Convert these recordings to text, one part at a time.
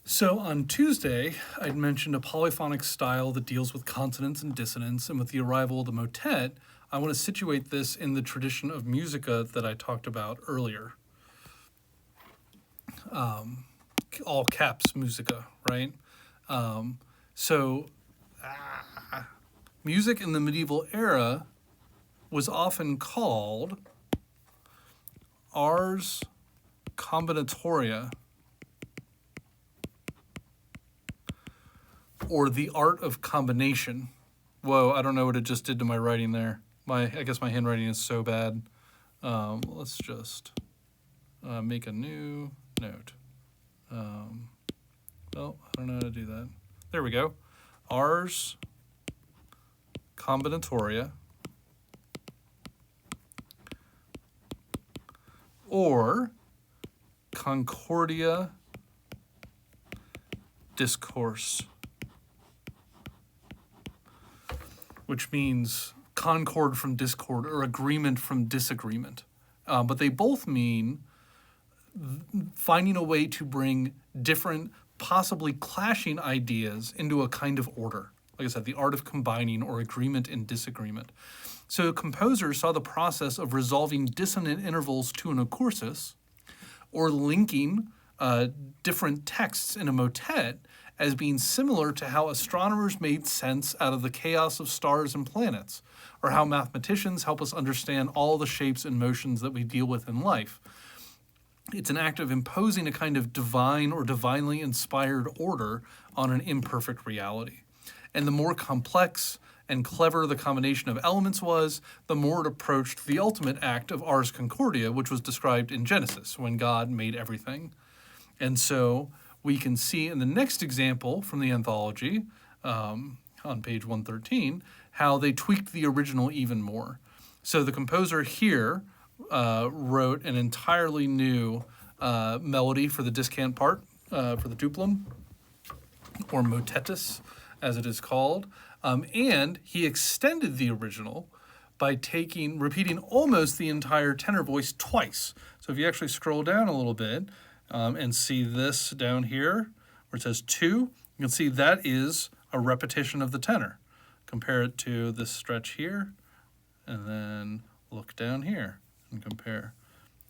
So on Tuesday, I'd mentioned a polyphonic style that deals with consonance and dissonance, and with the arrival of the motet, I want to situate this in the tradition of musica that I talked about earlier. All caps musica, right? So music in the medieval era was often called ars combinatoria, or the art of combination. Whoa, I don't know what it just did to my writing there. I guess my handwriting is so bad. Let's just make a new note. I don't know how to do that. There we go. Ars combinatoria, or concordia discourse, which means concord from discord or agreement from disagreement. But they both mean finding a way to bring different, possibly clashing ideas into a kind of order. Like I said, the art of combining or agreement and disagreement. So composers saw the process of resolving dissonant intervals to an accursus, or linking different texts in a motet, as being similar to how astronomers made sense out of the chaos of stars and planets, or how mathematicians help us understand all the shapes and motions that we deal with in life. It's an act of imposing a kind of divine or divinely inspired order on an imperfect reality. And the more complex and clever the combination of elements was, the more it approached the ultimate act of ars concordia, which was described in Genesis, when God made everything. And so we can see in the next example from the anthology, on page 113, how they tweaked the original even more. So the composer here wrote an entirely new melody for the discant part, for the duplum, or motetus, as it is called. And he extended the original by repeating almost the entire tenor voice twice. So if you actually scroll down a little bit and see this down here, where it says 2, you can see that is a repetition of the tenor. Compare it to this stretch here, and then look down here and compare.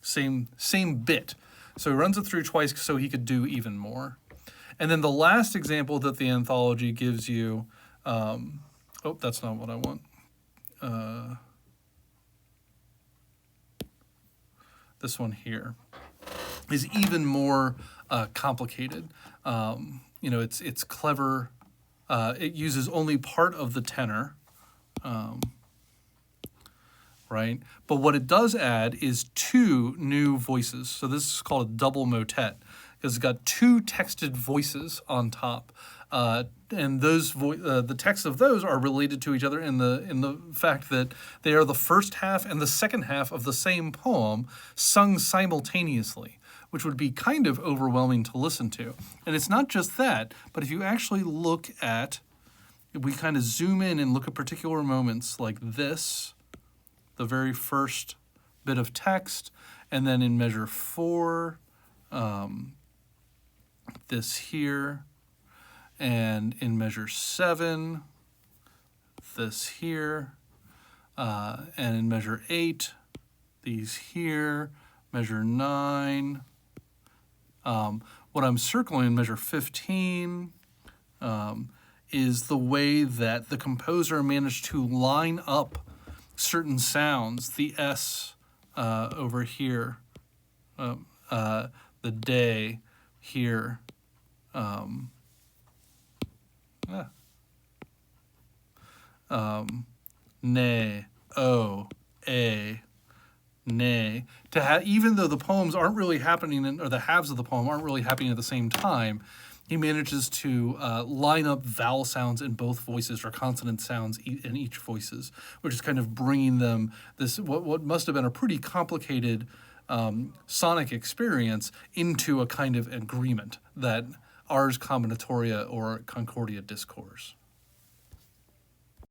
Same bit. So he runs it through twice so he could do even more. And then the last example that the anthology gives you, that's not what I want. This one here is even more complicated. It's clever. It uses only part of the tenor, right? But what it does add is 2 new voices. So this is called a double motet, because it's got 2 texted voices on top, and those the texts of those are related to each other in the fact that they are the first half and the second half of the same poem sung simultaneously, which would be kind of overwhelming to listen to. And it's not just that, but if you actually we kind of zoom in and look at particular moments like this, the very first bit of text, and then in measure 4, this here, and in measure 7, this here, and in measure 8, these here, measure 9. What I'm circling in measure 15 is the way that the composer managed to line up certain sounds, the S over here, the day here, nay, o, a, nay, even though the poems aren't really happening, or the halves of the poem aren't really happening at the same time, he manages to line up vowel sounds in both voices, or consonant sounds in each voices, which is kind of bringing them this what must have been a pretty complicated sonic experience into a kind of agreement that ars combinatoria or concordia discourse.